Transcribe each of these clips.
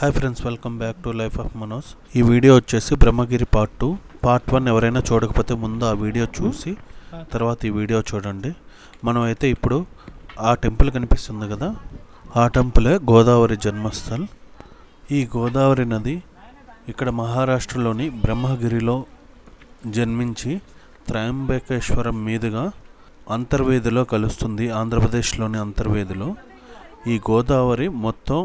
Hi friends, welcome back to life of Manoj. ఈ video వచ్చేసి Brahmagiri part 2. Part 1 ఎవరైనా చూడకపోతే ముందు ఆ వీడియో చూసి తర్వాత ఈ వీడియో చూడండి. మనం అయితే ఇప్పుడు ఆ టెంపుల్ కనిపిస్తుంది కదా, ఆ టెంపులే గోదావరి జన్మస్థల్. ఈ గోదావరి నది ఇక్కడ మహారాష్ట్రలోని బ్రహ్మగిరిలో జన్మించి త్రయంబకేశ్వరం మీదుగా అంతర్వేదిలో కలుస్తుంది. ఆంధ్రప్రదేశ్లోని అంతర్వేదిలో ఈ గోదావరి మొత్తం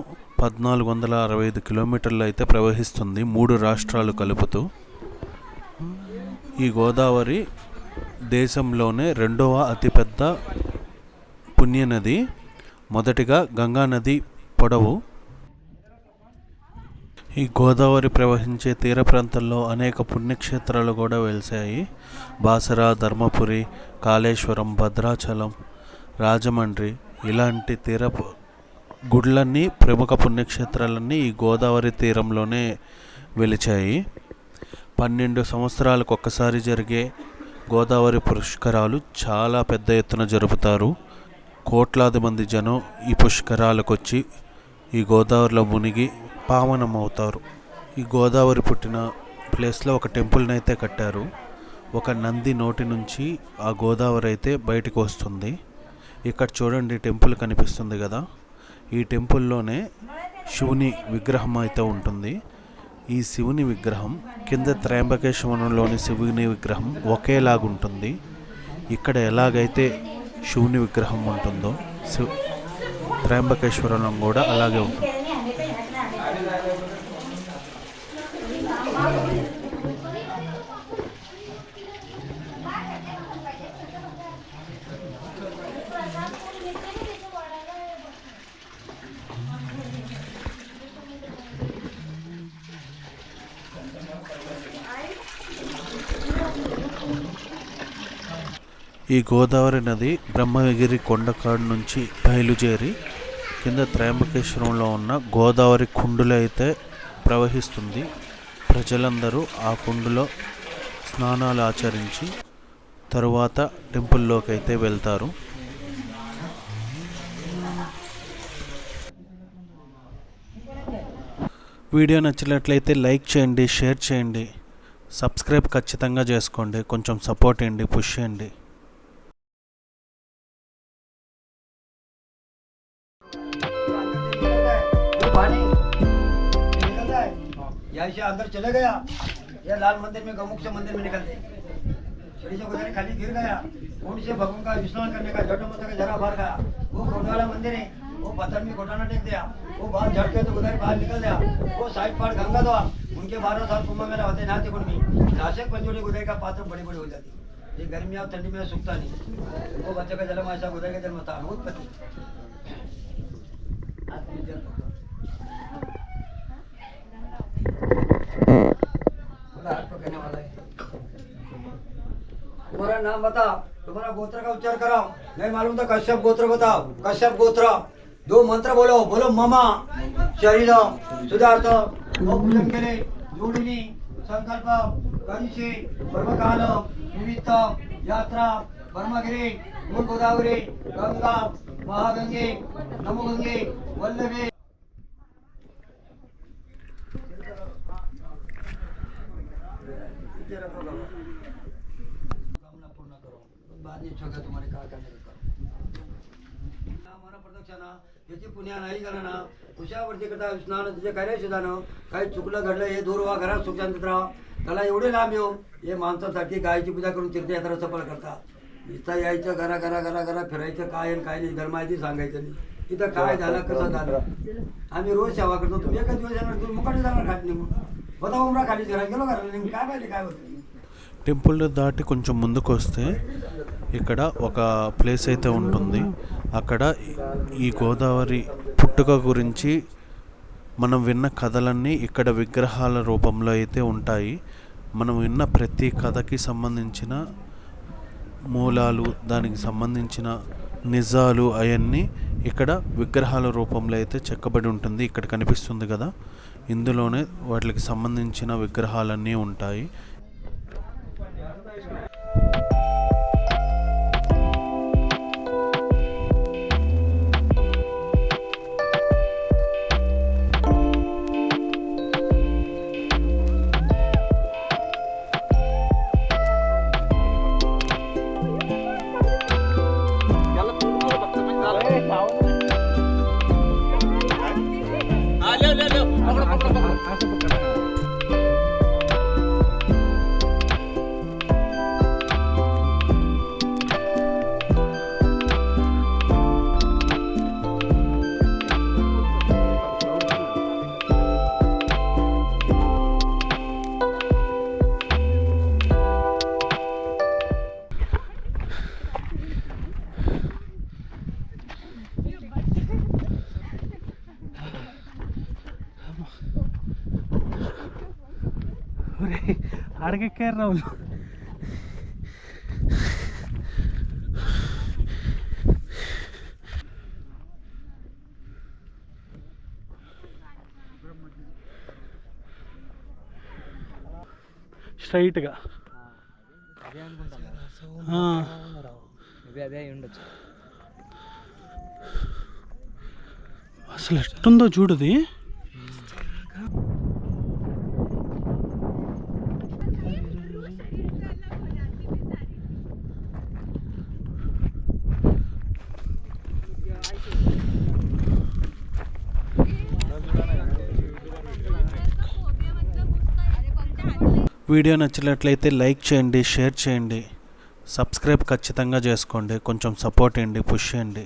1465 కిలోమీటర్లు అయితే ప్రవహిస్తుంది, 3 రాష్ట్రాలు కలుపుతూ. ఈ గోదావరి దేశంలోనే రెండవ అతిపెద్ద పుణ్యనది. మొదటిగా గంగా నది పొడవు. ఈ గోదావరి ప్రవహించే తీర ప్రాంతాల్లో అనేక పుణ్యక్షేత్రాలు కూడా వెలిసాయి. బాసర, ధర్మపురి, కాళేశ్వరం, భద్రాచలం, రాజమండ్రి ఇలాంటి తీర గుళ్ళన్నీ, ప్రముఖ పుణ్యక్షేత్రాలన్నీ ఈ గోదావరి తీరంలోనే వెలిచాయి. 12 సంవత్సరాలకు ఒక్కసారి జరిగే గోదావరి పుష్కరాలు చాలా పెద్ద ఎత్తున జరుపుతారు. కోట్లాది మంది జనం ఈ పుష్కరాలకు వచ్చి ఈ గోదావరిలో మునిగి పావనం అవుతారు. ఈ గోదావరి పుట్టిన ప్లేస్లో ఒక టెంపుల్ని అయితే కట్టారు. ఒక నంది నోటి నుంచి ఆ గోదావరి అయితే బయటకు వస్తుంది. ఇక్కడ చూడండి, టెంపుల్ కనిపిస్తుంది కదా, ఈ టెంపుల్లోనే శివుని విగ్రహం అయితే ఉంటుంది. ఈ శివుని విగ్రహం కింద త్రయంబకేశ్వరంలోని శివుని విగ్రహం ఒకేలాగుంటుంది. ఇక్కడ ఎలాగైతే శివుని విగ్రహం ఉంటుందో త్రయంబకేశ్వరంలో కూడా అలాగే ఉంటుంది. ఈ గోదావరి నది బ్రహ్మగిరి కొండకాడు నుంచి బయలుదేరి కింద త్రయంబకేశ్వరంలో ఉన్న గోదావరి కుండులో అయితే ప్రవహిస్తుంది. ప్రజలందరూ ఆ కుండులో స్నానాలు ఆచరించి తరువాత టెంపుల్లోకి అయితే వెళ్తారు. వీడియో నచ్చినట్లయితే లైక్ చేయండి, షేర్ చేయండి, సబ్స్క్రైబ్ ఖచ్చితంగా చేసుకోండి. కొంచెం సపోర్ట్ చేయండి, పుష్ చేయండి. यहाँ से अंदर चले गया, ये लाल मंदिर में गमुख से मंदिर में निकलते सीढ़ी से गुजरे, खाली गिर गया। ऊँट से भगवान का स्नान करने का झटो मत का जरा बाहर गया। वो कोट वाला मंदिर है, वो पत्थर में घोटाना टेक दिया, वो बाहर झटके तो उधर बाहर निकल गया। वो साइड पार गंगा दो, उनके 12 साल कुंभ मेला होते नाते कुंड में नासिक पंचोड़ी गुदर का पात्र बड़ी बड़ी हो जाती। ये गर्मी और ठंडी में सूखता नहीं। वो बच्चे का जन्म ऐसा गुदर का जन्म था उत्पत्ति। तुम्हारा नाम बताओ, तुम्हारा गोत्र का उच्चार कराओ। नहीं मालूम तो कश्यप गोत्र बताओ। कश्यप गोत्र 2 मंत्र बोलो। बोलो ममा शरीर सुधार्थ पूजन केले जोडिनी संकल्प करिषे ब्रह्मकाल निमित्त यात्रा ब्रह्मगिरी मूल गोदावरी गंगा महागंगे नमो गंगे वल्लभे तुम्हारे काय करणे मन प्रदक्षिणा याची पुण्या नाही करणार. उशावरती करता स्नान तुझे कार्य सुधानं काही चुकलं घडलं हे दूर व्हा, घरात सुख शांतीत राहा. त्याला एवढे लांब येऊ हे माणसासाठी गायची पूजा करून तीर्थयात्रा सफल करतात. इथं यायचं, घरा घरा घरा घरा फिरायचं, काय आणि काय नाही, धर्मायची सांगायचं नाही. इथं काय झालं कसं झालं. आम्ही रोज सेवा करतो. तुम्ही एकच दिवस येणार, तुम्ही मुकाटी जाणार खाली निघून बता उमरा खाली जरा गेलो का काय पाहिजे काय होतं. టెంపుల్ దాటి కొంచెం ముందుకు వస్తే ఇక్కడ ఒక ప్లేస్ అయితే ఉంటుంది. అక్కడ ఈ గోదావరి పుట్టుక గురించి మనం విన్న కథలన్నీ ఇక్కడ విగ్రహాల రూపంలో అయితే ఉంటాయి. మనం విన్న ప్రతి కథకి సంబంధించిన మూలాలు, దానికి సంబంధించిన నిజాలు అవన్నీ ఇక్కడ విగ్రహాల రూపంలో అయితే చెక్కబడి ఉంటుంది. ఇక్కడ కనిపిస్తుంది కదా, ఇందులోనే వాటికి సంబంధించిన విగ్రహాలన్నీ ఉంటాయి. ఆడకెక్కారు రావులు. స్ట్రైట్గా అసలు ఎట్టుందో చూడుది. వీడియో నచ్చినట్లయితే లైక్ చేయండి, షేర్ చేయండి, సబ్స్క్రైబ్ ఖచ్చితంగా చేసుకోండి. కొంచెం సపోర్ట్ చేయండి, పుష్ చేయండి.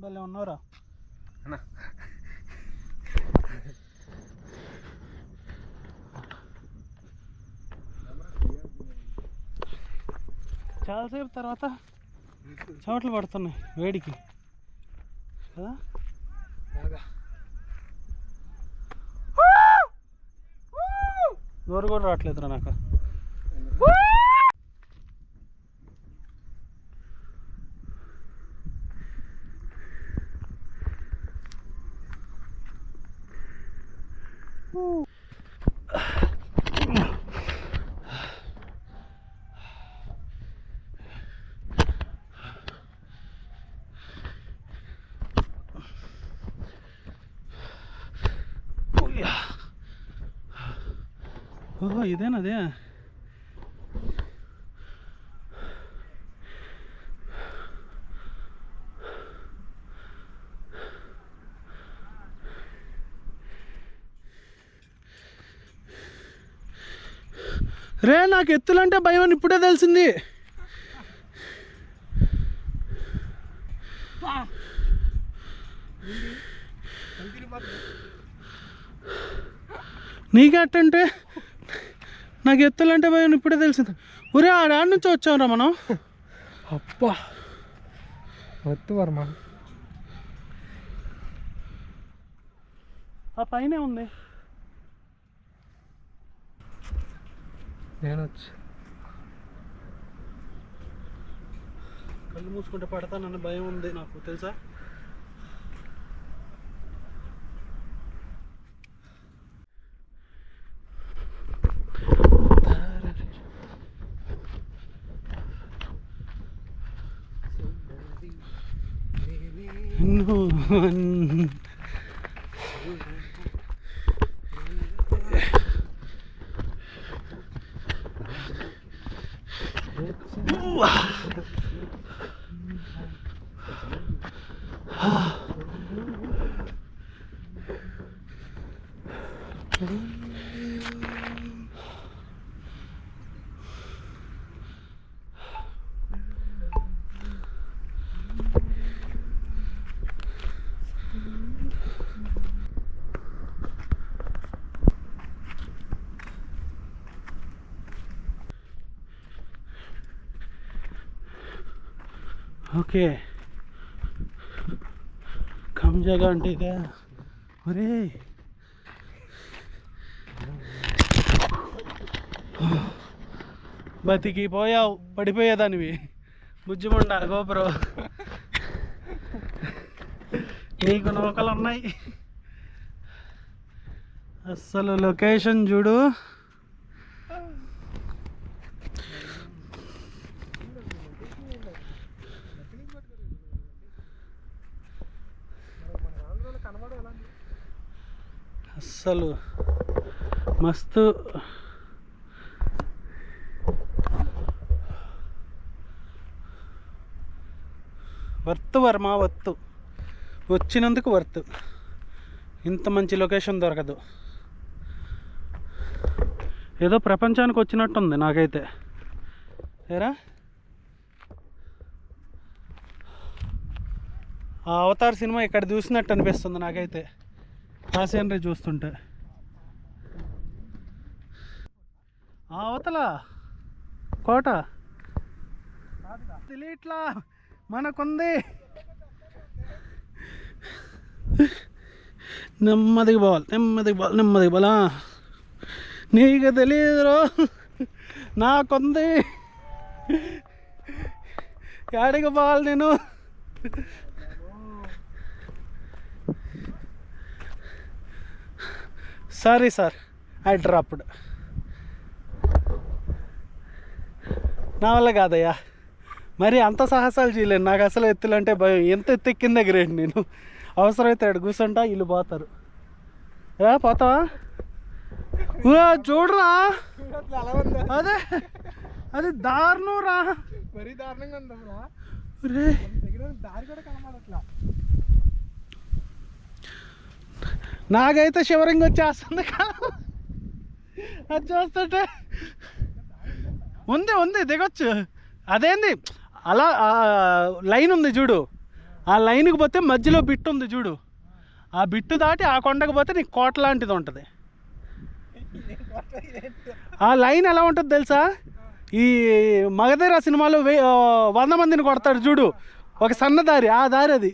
భలే ఉన్నారా చాలాసేపు తర్వాత చెమటలు పడుతున్నాయి వేడికి కదా. నోరు కూడా రావట్లేదురా నాకు. ఓహో ఇదేనదే. రే నాకు ఎత్తులంటే భయం అని ఇప్పుడే తెలిసింది. నీకెట్టంటే నాకు ఎత్తులంటే భయం ఇప్పుడే తెలిసింది. ఒరే ఆడ నుంచి వచ్చావురా మనం. అబ్బా వద్దు వర్మ, ఆ పైనే ఉంది. నేను వచ్చి కళ్ళు మూసుకుంటే పడతానన్న భయం ఉంది నాకు తెలుసా. ఓకే కమ్ జగ అంటే ఇదే. ఒరే బతికి పోయావు, పడిపోయేదానివి బుజ్జిమండ గోపురం. నీకు నౌకలు ఉన్నాయి. అస్సలు లొకేషన్ చూడు. అస్సలు మస్తు. వర్త్ వర్మ, వర్త్ వచ్చినందుకు వర్త్. ఇంత మంచి లొకేషన్ దొరకదు. ఏదో ప్రపంచానికి వచ్చినట్టుంది నాకైతే. ఏరా ఆ అవతార్ సినిమా ఇక్కడ చూసినట్టు అనిపిస్తుంది నాకైతే ఆ సీనరీ చూస్తుంటే. ఆ అవతల కోట తెలియట్లా మనకుంది. నెమ్మదికి పోవాలి, నెమ్మదికి పోవాలి, నెమ్మదికి పోలా. నీకు తెలియదురో నాకుంది. ఎక్కడికి పోవాలి నేను? Sorry sir, I dropped. నా వల్ల కాదయ్యా, మరి అంత సాహసాలు చేయలేను. నాకు అసలు ఎత్తులంటే భయం. ఎంత ఎత్తెక్కిందే గ్రేట్. నేను అవసరమైతే అక్కడ కూర్చుంటా, వీళ్ళు పోతారు. పోతావా? చూడరా, అదే అది దారుణం రా, మరీ దారుణంగా ఉందా? దారి కూడా కనబడట్లా. నాకైతే షివరింగ్ వచ్చేస్తుంది అది చూస్తుంటే. ఉంది ఉంది, దిగొచ్చు. అదేంది అలా లైన్ ఉంది చూడు, ఆ లైన్కి పోతే మధ్యలో బిట్టు ఉంది చూడు, ఆ బిట్టు దాటి ఆ కొండకు పోతే నీకు కోట లాంటిది ఉంటుంది. ఆ లైన్ ఎలా ఉంటుంది తెలుసా? ఈ మగధీర సినిమాలో 100 మందిని కొడతాడు చూడు, ఒక సన్న దారి, ఆ దారి అది.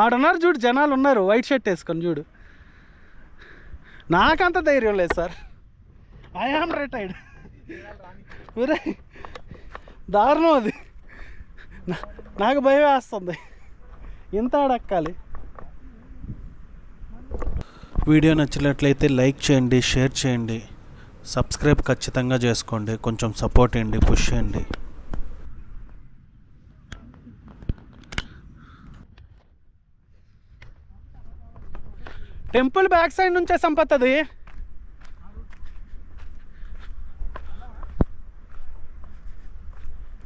ఆడున్నారు చూడు, జనాలు ఉన్నారు వైట్ షర్ట్ వేసుకొని చూడు. నాకంత ధైర్యం లేదు సార్, ఐ ఆమ్ రిటైర్డ్. ఒరే దారుణం అది, నాకు భయం వేస్తుంది. ఇంత అడక్కాలి. వీడియో నచ్చినట్లయితే లైక్ చేయండి, షేర్ చేయండి, సబ్స్క్రైబ్ ఖచ్చితంగా చేసుకోండి. కొంచెం సపోర్ట్ చేయండి, పుష్ చేయండి. టెంపుల్ బ్యాక్ సైడ్ నుంచే సంపత్తది.